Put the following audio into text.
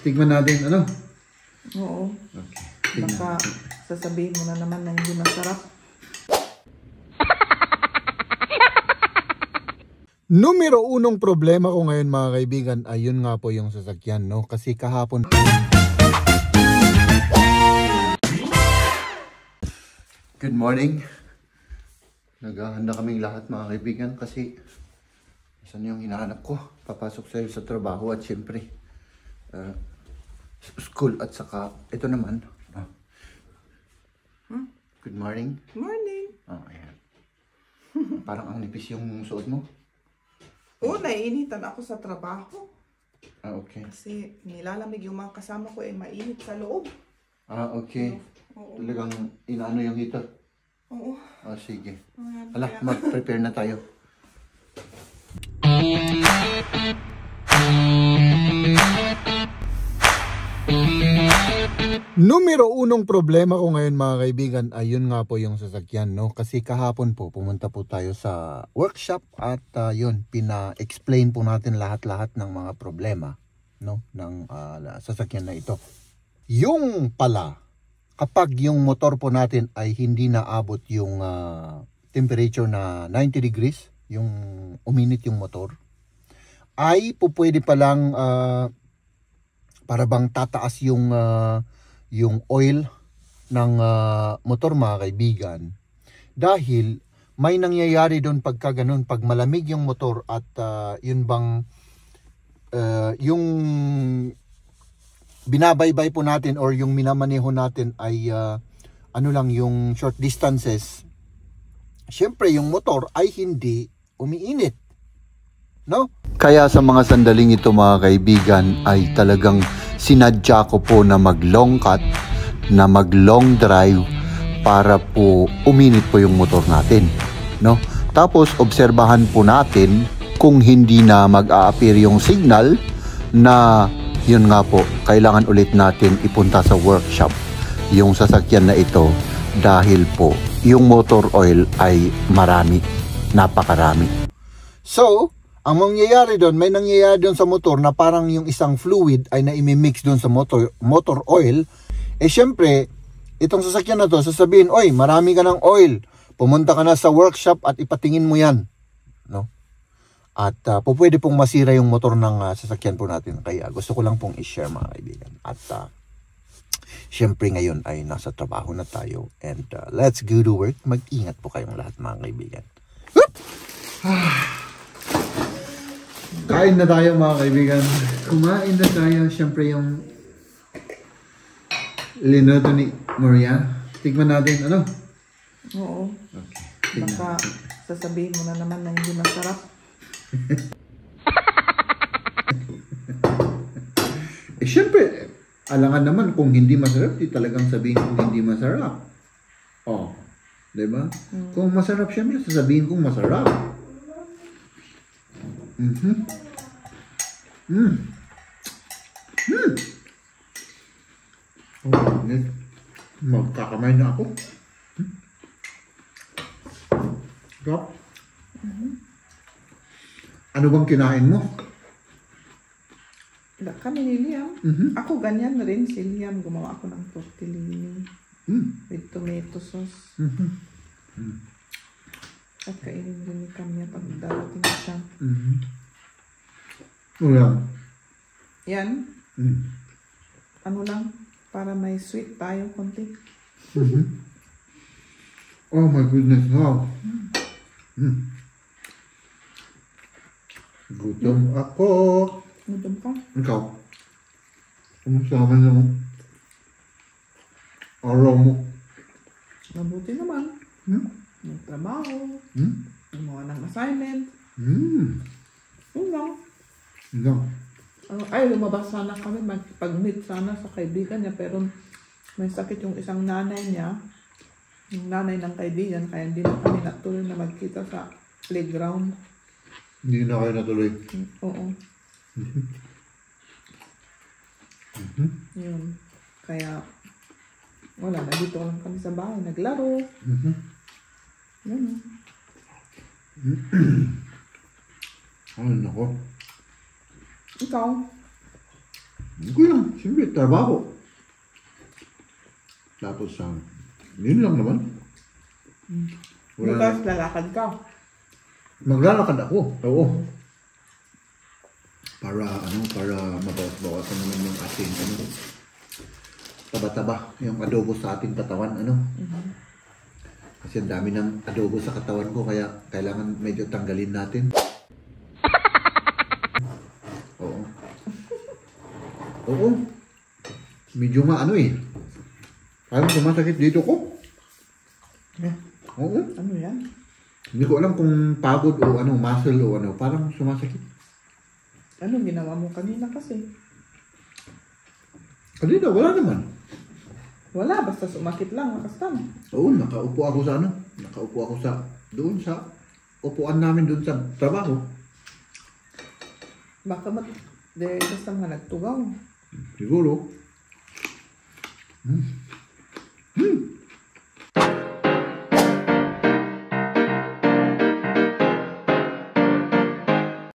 Tikman natin, ano? Oo. Okay. Baka sasabihin mo na naman na hindi masarap. Numero unong problema ko ngayon mga kaibigan, ayun nga po yung sasakyan, no? Kasi kahapon... Good morning. Naghahanda kaming lahat mga kaibigan kasi saan yung hinahanap ko? Papasok sa'yo sa trabaho at syempre school at saka ito naman. Good morning. Morning. Oh, ayan. Parang ang nipis yung suot mo. Oo, naiinitan ako sa trabaho. Ah, okay. Kasi nilalamig yung mga kasama ko mainit sa loob. Ah, okay. Oo. Talagang inaano yung heater. Oo. Oh, sige. Ayan, Hala, mag-prepare na tayo. Numero unong problema ko ngayon mga kaibigan, ayun nga po yung sasakyan, no? Kasi kahapon po, pumunta po tayo sa workshop at yun, pina-explain po natin lahat-lahat ng mga problema, no? Ng sasakyan na ito. Yung pala, kapag yung motor po natin ay hindi naabot yung temperature na 90 degrees, yung uminit yung motor, ay po pwede palang para bang tataas yung oil ng motor mga kaibigan. Dahil may nangyayari doon pagka ganun, pag malamig yung motor at yun bang yung binabaybay po natin or yung minamaneho natin ay ano lang yung short distances, syempre yung motor ay hindi umiinit, no? Kaya sa mga sandaling ito mga kaibigan ay talagang sinadya ko po na mag long cut, na mag long drive para po uminit po yung motor natin, no? Tapos obserbahan po natin kung hindi na mag-a-appear yung signal na yun nga po, kailangan ulit natin ipunta sa workshop yung sasakyan na ito dahil po yung motor oil ay marami, napakarami. So, ang mangyayari doon, may nangyayari doon sa motor na parang yung isang fluid ay na-imimix doon sa motor oil. Eh syempre, itong sasakyan na to, sasabihin, oy, marami ka ng oil, pumunta ka na sa workshop at ipatingin mo yan, no? At pwede pong masira yung motor ng sasakyan po natin. Kaya gusto ko lang pong i-share mga kaibigan. At syempre ngayon ay nasa trabaho na tayo. And let's go to work. Mag-ingat po kayong lahat mga kaibigan. Kain na tayo mga kaibigan. Kumain na tayo. Syempre yung linoto ni Maria. Tikman natin. Ano? Oo. Okay. Baka sasabihin mo na naman na hindi masarap. Eh syempre, alangan naman kung hindi masarap, di talagang sabihin kung hindi masarap. Oh, 'di ba? Kung masarap syempre, sasabihin kong masarap. Oh, magkakamay na ako. Sarap. Ano bang kinain mo? Kami ni Liam. Ako ganyan na rin si Liam. Gumawa ako ng tortellini with tomato sauce. At kainin din ni Kamya pag darating siya. Ulam. Yan. Ano lang, para may sweet tayo konti. Oh my goodness, wow. Gutom ako. Gutom ka? Ikaw? Kumusta naman yung araw mo? Mabuti naman. Nagtrabaho. Gumawa ng assignment. Yun lang. Ay, lumabas sana kami. Pag-meet sana sa kaibigan niya. Pero may sakit yung isang nanay niya. Yung nanay ng kaibigan. Kaya hindi na kami natuloy na magkita sa playground. Hindi na kayo natuloy? Oo. Yun. Kaya, wala. Nandito lang kami sa bahay. Naglaro. Yun. Ay, nako. Ikaw? Hindi ko lang. Siyempre, trabaho. Tapos, yun lang naman. Bukas lalakad ka. Maglalakad ako. Oo. Para mabawas-bawasan naman yung ating taba-taba, yung adobo sa ating katawan, Kasi ang dami ng adobo sa katawan ko, kaya kailangan medyo tanggalin natin. Oo. Oo. Medyo parang sumasakit dito ko. Oo. Ano yan? Hindi ko alam kung pagod o muscle o parang sumasakit. Ano ginawa mo kanina kasi? Kanina, wala naman. Wala, basta sumakit lang, nakastan. Oo, nakaupo ako sa doon sa upuan namin doon sa trabaho. Baka basta nga nagtugaw. Siguro.